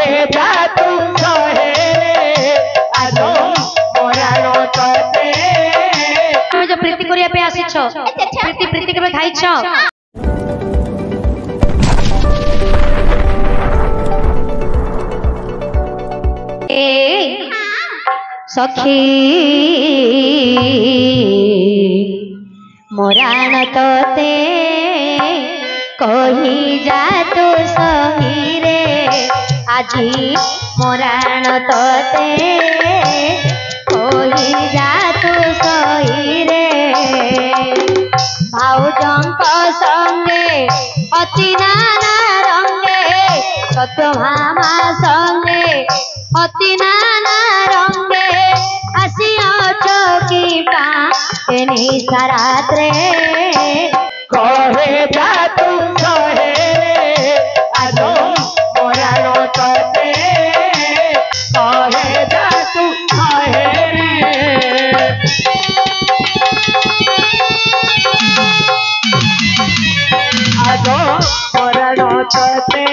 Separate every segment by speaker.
Speaker 1: कहे जा तू सहे आजो मोराणो तते
Speaker 2: तुम जो प्रीति करिया पे आसी छ प्रीति प्रीति के खाई छ ए सखी मोराण तते कही जा तू सही रे आजी मोराण तते कही जा तू सही रे भाउजंक संगे अति नाना रंगे सत्यभामा संगे अति नाना रंगे आसी पानी सारात्रे
Speaker 1: कहे जा तू सहे आजो मोराणो तते कहे जा तू सहे आजो मोराणो तते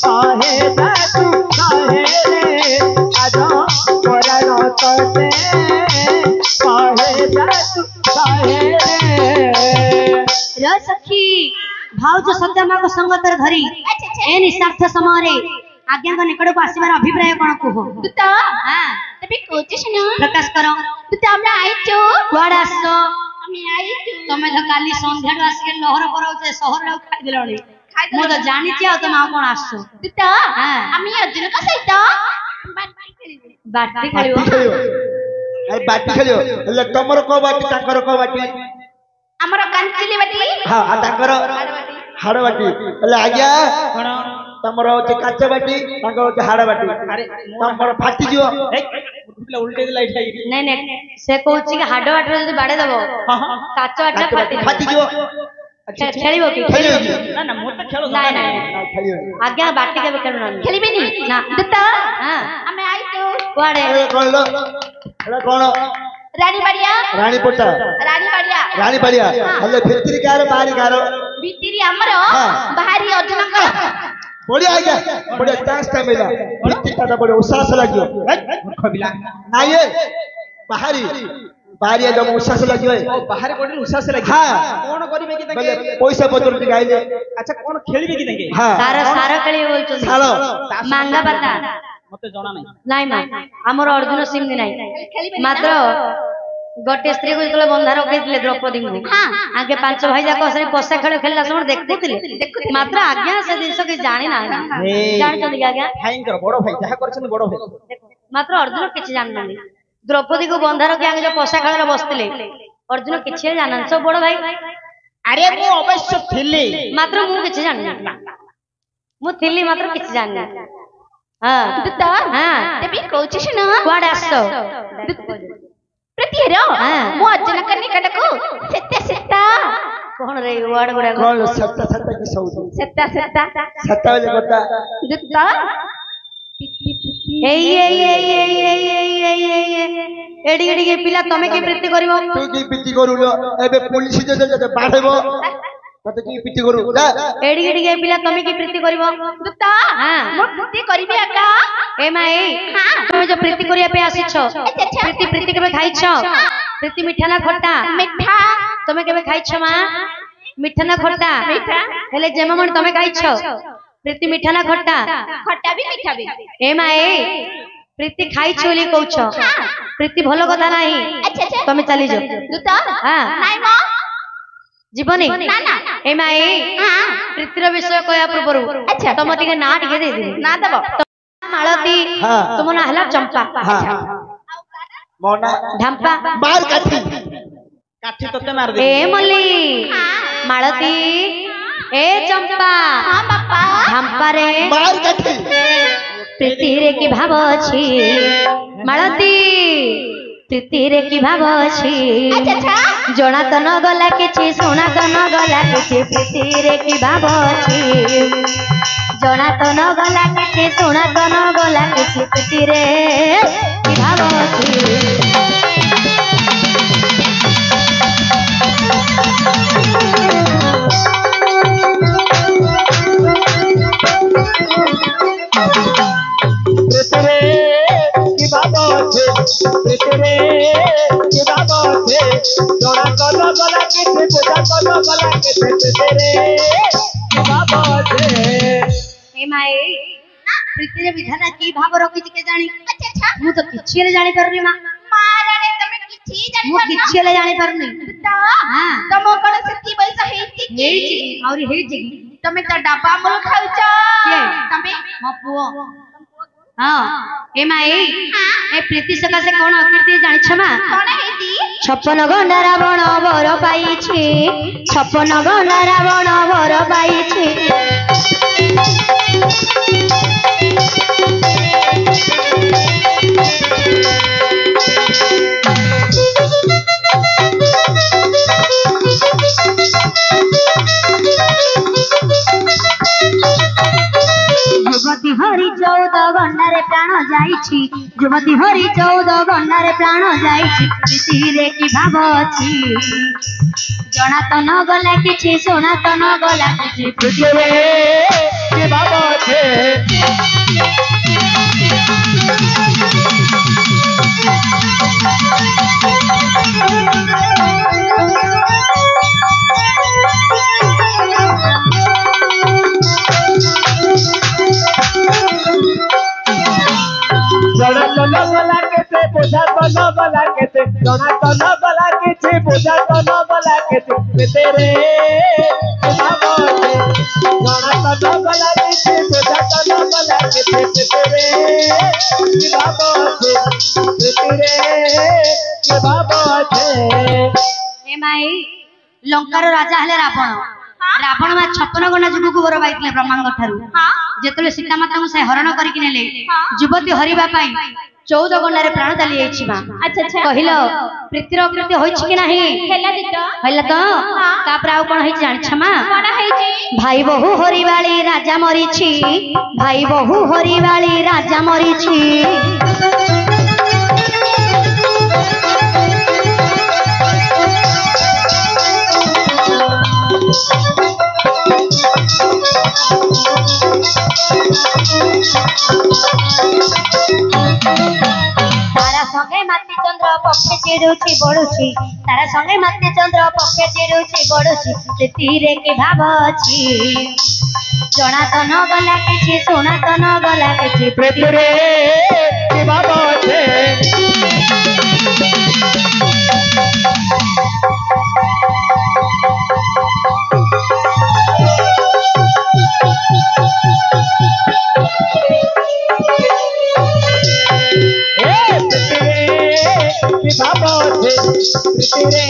Speaker 1: कहे जा तू सहे आजो मोराणो तते कहे जा तू सहे
Speaker 2: सखी भाउज सत्यमा को संगतर धरी ए निस्वार्थ समय आज्ञा को निकट को आसीबार अभिप्राय कोन कहो
Speaker 3: तू तो हां तबे कोचिस न
Speaker 2: प्रकाश करो
Speaker 3: तू तो हमरा आइचो
Speaker 2: कुआड आसो
Speaker 3: हमें आइचो
Speaker 2: तमे तो काली संध्या आस के लहर परौचे शहर लो खाइ दिलणी मु तो जानि छी आ तमे आ कोन आसो
Speaker 3: तू तो हां हमें अर्जुन का सहित
Speaker 2: बाटी खेलियो
Speaker 1: ए बाटी खेलियो ले तमरो को बाटी ताकर को बाटी
Speaker 3: हमर कांचिली बाटी
Speaker 1: हां आ ताकर हाड़ बाटी ले आज्ञा कोन तमरो जे काचा बाटी ताकर जे हाड़ बाटी अरे तमरो फाटी जियो उल्टे लाइट लागी
Speaker 2: नहीं नहीं से कहूची कि हाड़ बाटी जदी बाडे दबो काचा बाटी
Speaker 1: फाटी जियो
Speaker 2: खेलिबो की
Speaker 1: ना ना मोर त खेलो
Speaker 2: ना ना खेलियो आज्ञा बाटी के खेलु ना
Speaker 3: खेलिबे नी
Speaker 2: ना
Speaker 3: दत्ता
Speaker 2: हां
Speaker 3: हमें आइचो
Speaker 2: कुआडे
Speaker 1: कोन लो एला कोन
Speaker 3: रानी बढ़िया
Speaker 1: रानी पोटा रानी बढ़िया हले भितरी कार बाहरी कार
Speaker 3: भितरी हमरो बाहरी अर्जुन का
Speaker 1: बढ़िया आ गया बढ़िया चांस का मिला भितरी का बढ़िया उसास लागियो खबिला ना ये बाहरी बाहरी जब उसास लागियो ओ बाहरी बड़ी उसास लागियो हां कोन करिवे कि तके पैसा पत्र दिगाइले अच्छा कोन खेलिबे कि तके हां
Speaker 2: सारा खेली बोलछो
Speaker 1: सालो
Speaker 2: मांगा पता
Speaker 1: मते जणा नाही
Speaker 2: नाही मा हमर अर्जुन सिंह नाही मात्र गोटे स्त्री को जतले बंधा रखैतिले द्रौपदी को हां आगे पांच भाई जाक असरी पोसा खेल खेलला समय देखुतिले मात्र आज्ञा से दिन के जानि ना जानि चंदी आज्ञा
Speaker 1: भाई कर बड़ भाई जहा करछन बड़ भाई
Speaker 2: मात्र अर्जुन किछ जान नाही द्रौपदी को बंधा रखि आगे जो पोसा खेल बसतिले अर्जुन किछ जानन सब बड़ भाई
Speaker 1: अरे मु अवश्य थिली
Speaker 2: मात्र मु किछ जान मु थिली मात्र किछ जान हां
Speaker 3: दत्ता
Speaker 2: हां
Speaker 3: तबे कोचिस न
Speaker 2: कुआड आसो
Speaker 3: प्रतिहरो मु अर्जुन का निकट को सत्य सत्ता
Speaker 2: कोन रे वर्ड गुडा
Speaker 1: कोन सत्ता सत्ता की सौद
Speaker 3: सत्ता सत्ता
Speaker 1: सत्ता वाले गोता
Speaker 3: दत्ता
Speaker 2: एडी एडी के पिला तमे के प्रीति करिवो
Speaker 1: तू की प्रीति करूलो एबे पुलिस जे बाढेबो तते की प्रीति करू जा
Speaker 2: एडी एडी के पिला तमे की प्रीति करिवो
Speaker 3: दत्ता
Speaker 2: हां
Speaker 3: मो प्रीति करबी आका
Speaker 2: ए माई
Speaker 3: हां
Speaker 2: तुम जो प्रीति करिया पे आसी छ प्रीति प्रीति के खाई छ प्रीति मीठा ना खट्टा
Speaker 3: मीठा
Speaker 2: तमे के खाई छ मा मीठा ना खट्टा
Speaker 3: मीठा
Speaker 2: हेले जेममन तमे खाई छ प्रीति मीठा ना खट्टा
Speaker 3: खट्टा भी मीठा भी
Speaker 2: ए माई प्रीति खाई छोली कहू छ प्रीति भलो कथा नाही
Speaker 3: अच्छा
Speaker 2: तमे चली जो
Speaker 3: दत्ता
Speaker 2: हां
Speaker 3: नाही मो
Speaker 2: जीवनी
Speaker 3: ना ना
Speaker 2: ए माई
Speaker 3: हां
Speaker 2: प्रीतिर विषय कहया पूर्व
Speaker 3: अच्छा
Speaker 2: तम टिके ना टिके दे दे
Speaker 3: ना दबो
Speaker 2: मालती तुम ना हला चंपा
Speaker 1: हां मोना
Speaker 2: ढंपा
Speaker 1: मार काठी काठी तते मार दे
Speaker 2: ए मल्ली मालती ए चंपा
Speaker 3: हां बापा
Speaker 2: ढंपा रे
Speaker 1: मार काठी
Speaker 2: प्रीति रे की भाव अछि मालती प्रीति रे की भाव अछि
Speaker 3: अच्छा
Speaker 2: जोना त न गला किछि सुना त न गला किछि प्रीति रे की भाव अछि जोना त न गला किछि सुना त न गला किछि प्रीति रे की भाव अछि
Speaker 1: प्रीतिरे की बाबा छे प्रीतिरे की बाबा छे जोड़ा कलो गला के छे पूजा कलो गला के छे प्रीतिरे की बाबा छे
Speaker 2: ए माए प्रीतिरे विधाता की भाव रखी के जानी अच्छा अच्छा मु तो किछि रे जानि परनी मा
Speaker 3: माराणे तमे किछि जानि
Speaker 2: मु किछि रे जानि परनी
Speaker 3: तो हां तमो कोन सत्ती बैसा हेछि
Speaker 2: और हेछि
Speaker 3: तमे त डब्बा मूल खाउछ
Speaker 2: के
Speaker 3: तमे
Speaker 2: मो पुओ हां ए माए ए प्रीति सकासे कोन अकीर्ति जानि छमा
Speaker 3: कोन हेछि
Speaker 2: 56 गंडा रावण वर पाइछि 56 गंडा रावण वर पाइछि युवती हरि 14 गंडारे प्राण जाइछि युवती हरि 14 गंडारे प्राण जाइछि प्रीति रे की भाव अछि जणा त न गला किछि सुना त न गला किछि
Speaker 1: प्रीति रे की भाव अछि जणा त न गला के छे पूजा त न गला के छे जणा त न गला के छे पूजा त न गला के छे प्रीति रे की भाव अछि जणा त न गला के छे पूजा त न गला के छे प्रीति रे की भाव अछि प्रीति रे की भाव अछि
Speaker 2: ए माई लंकार राजा हले रावण रावण मा 56 गंडा जुगु को वर पाइतले ब्रह्मांड ठारू जेतले सीता माता को से हरण करिक नेले युवती हरिबा पाई 14 गंडारे प्राण चली जाइछि बा
Speaker 3: अच्छा अच्छा
Speaker 2: कहिलो प्रीतिर अकृत्य होइछि कि नाही
Speaker 3: हेला दितो
Speaker 2: हैला तो तापर आउ कोन होइछि जानि छमा
Speaker 3: कोन हेछि
Speaker 2: भाई बहु हरिवाली राजा मरिछि भाई बहु हरिवाली राजा मरिछि तारा संगे माती चंद्र पक्षे चिड़ुछि बड़ुछि तारा संगे माती चंद्र पक्षे चिड़ुछि बड़ुछि प्रीति रे के भाव अछि जणा त न गला किछि सुना त न गला किछि
Speaker 1: प्रीति रे की भाव अछि की भाव अछि प्रीति रे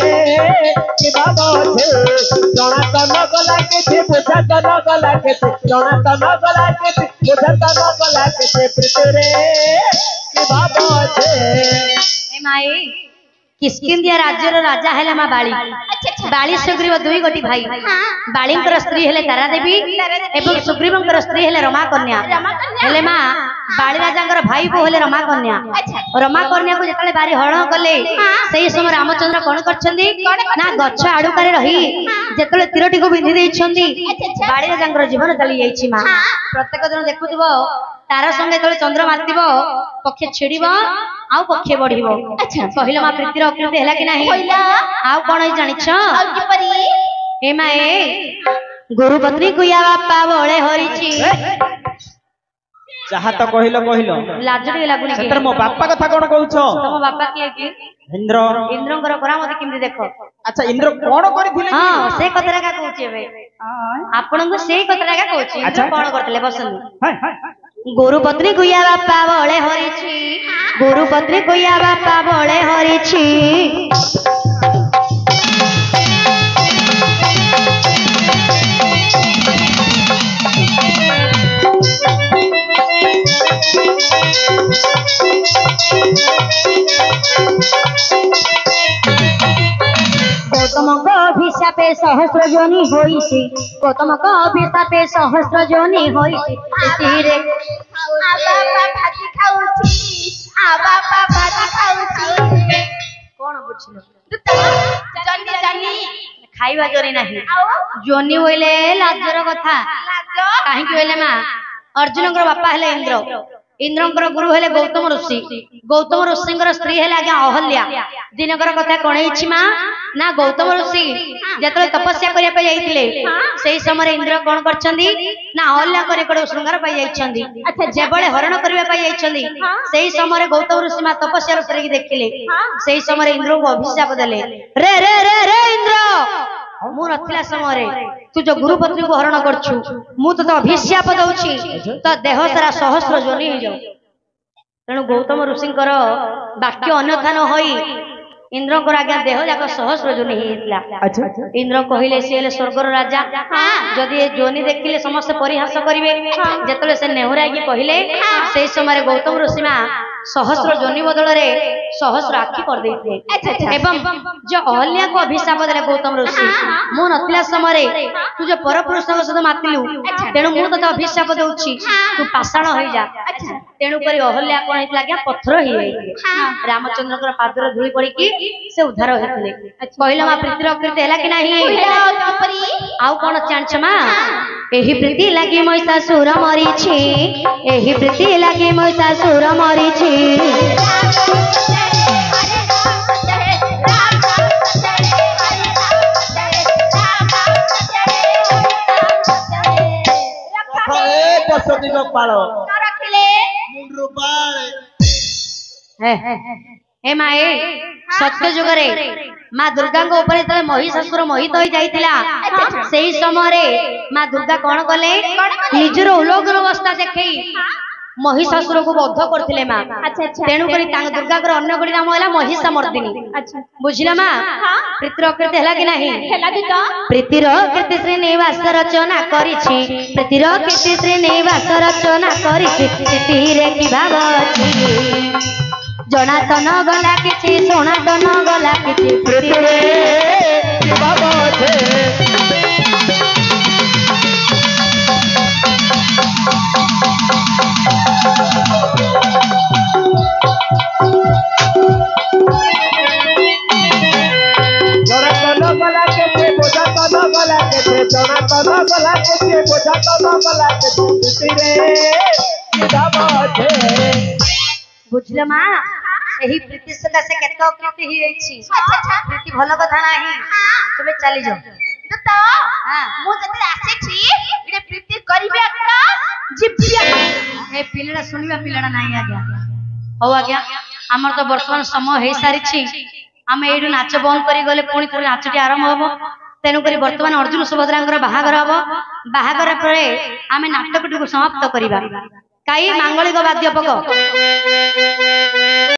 Speaker 1: की भाव अछि जणा त न गला के छे पूजा त न गला के छे जणा त न गला के छे पूजा त न गला के छे प्रीति रे की भाव अछि
Speaker 2: ए माई किष्किंध्या राज्यर राजा हेला मा बाली बाली सुग्रीव दुई गोटी भाई बालींकर स्त्री हेले तारा देवी एवं सुग्रीवंकर स्त्री हेले रमा कन्या हेले मा बाली राजांकर भाई को हेले रमा कन्या रमा कन्या को जेतले बारी हरण कले सेही समय रामचंद्र कोन करछंदी ना गच्छ आडुकारे रही जेतले तीरटी को बिंधी देइछंदी बाली राजांकर जीवन चली जाइछि मा प्रत्येक दिन देखुथिबो तारा संगे तले चंद्र मारतिबो पक्षे छिड़िबो आउ पक्षे बढ़िबो अच्छा कहिलो मा प्रीतिर अकृति हैला कि नाही होइला आउ कोन है जानिछ आउ कि परी ए माए गुरु पत्नी गुया बापा बोले हरिछि
Speaker 1: जहा तो कहिलो
Speaker 2: लाजडी लागुनी के
Speaker 1: सेतर मो बापा कथा कोन कहउछो
Speaker 2: तम बापा किए कि
Speaker 1: इंद्र
Speaker 2: इंद्रंकर करामती किमि देखो
Speaker 1: अच्छा इंद्र कोन करथिले
Speaker 2: हां से कतरा का कहउछि बे आपन को से कतरा का कहउछि इंद्र कोन करथले बसन गुरु पत्नी गुया बापा बोले हरिछि गुरु पत्नी गुया बापा बोले हरिछि गौतम को अभिशापे सहस्र जोनि होइछि गौतम को अभिशापे सहस्र जोनि होइछि तीरे
Speaker 3: आ बापा भाजी खाउछि आ बापा भाजी खाउछि
Speaker 2: कोन बुझिलो
Speaker 3: जन्नी जन्नी
Speaker 2: खाइबा जोरी नाही जोनि होइले लाजर कथा
Speaker 3: लाज
Speaker 2: काहे कि होइले मा अर्जुन बापा हेले इंद्र इंद्रंकर गुरु हेले गौतम ऋषि गौतम ऋषिंकर स्त्री हेले आज्ञा अहल्या दिनकर कथा कौन माँ ना गौतम ऋषि जिते तपस्या करने समय इंद्र कौन कर अहल्या कर श्रृंगार पाई जेबले हरण करने समय गौतम ऋषि माँ तपस्या कर देखिले से समय इंद्र को अभिशाप देले रे रे रे रे इंद्र मु नथिला समय तू जो गुरुपत्नी को हरण करछु मु तो अभिशाप दउछि तो देह सारा सहस्र जोनि हो जाऊ तेणु गौतम ऋषिंकर वाक्य अन्यथा न होई इंद्र को आज्ञा देह जाक सहस्र जोनि होइतला इंद्र कहिले से स्वर्गर राजा जदि ए जोनि देखिले समस्त परिहास करिवे जेतले से नेहुरागी कहिले से समय गौतम ऋषि मां सहस्र जोनि बदल रे सहस्र आखि कर देते एवं जो अहल्या को अभिशाप देले गौतम ऋषि मु नथिला समय तू जो परपुरुष सहित मातिलु तेणु मु तो अभिशाप दउछि तू पाषाण होई जा तेणु करी अहल्या कोन हेतला क्या पत्थर ही रामचंद्र कर पादर धूଳି पड़ी कि से उद्धार होइतले कहला मा प्रीतिर अकृत हैला कि नाही आउ कोन चांच मा एही प्रीति लागी महिषासुर मरी छी एही प्रीति लागी महिषासुर मरी छी हे माए सत्य जुगरे माँ दुर्गा ऊपर महिषासुर मोहित हो जाइतिला सेही समय माँ दुर्गा कौन कले निजर उलग्न अवस्था देखे महिषासुर को बद्ध करथिले माँ तेणु करी दुर्गा को अन्य गोटी नाम है महिषा मर्दिनी बुझिला माँ प्रीतिर अकृत हैला कि नाही प्रीतिर कीर्ति श्रीनिवास रचना करिछि प्रीतिर कीर्ति श्रीनिवास रचना करिछि सितिरे कि भाव अछि जना तो न गला किछि सोना तो न गला किछि प्रीतिरे कि भाव अछि बुझले माँ एही प्रीति सकाशे केत कृति ही अछि प्रीति भल कथा नाही तबे चली जाओ
Speaker 3: तो मु जते आसे छी इने प्रीति करिबे का जिबिया
Speaker 2: ए पिलड़ा सुनिबा पिलड़ा नाही आज्ञा हो आज्ञा हमर तो वर्तमान समय हे सारी छी आमे एडु नाच बंद करी गले पुणी थोड़ी नाचटी आरंभ होबो तेणु करी वर्तमान अर्जुन सुभद्रांकर बाहागर हबो बाहागर परे आमे नाटकटी को समाप्त करिबा काई मांगलिक वाद्य पक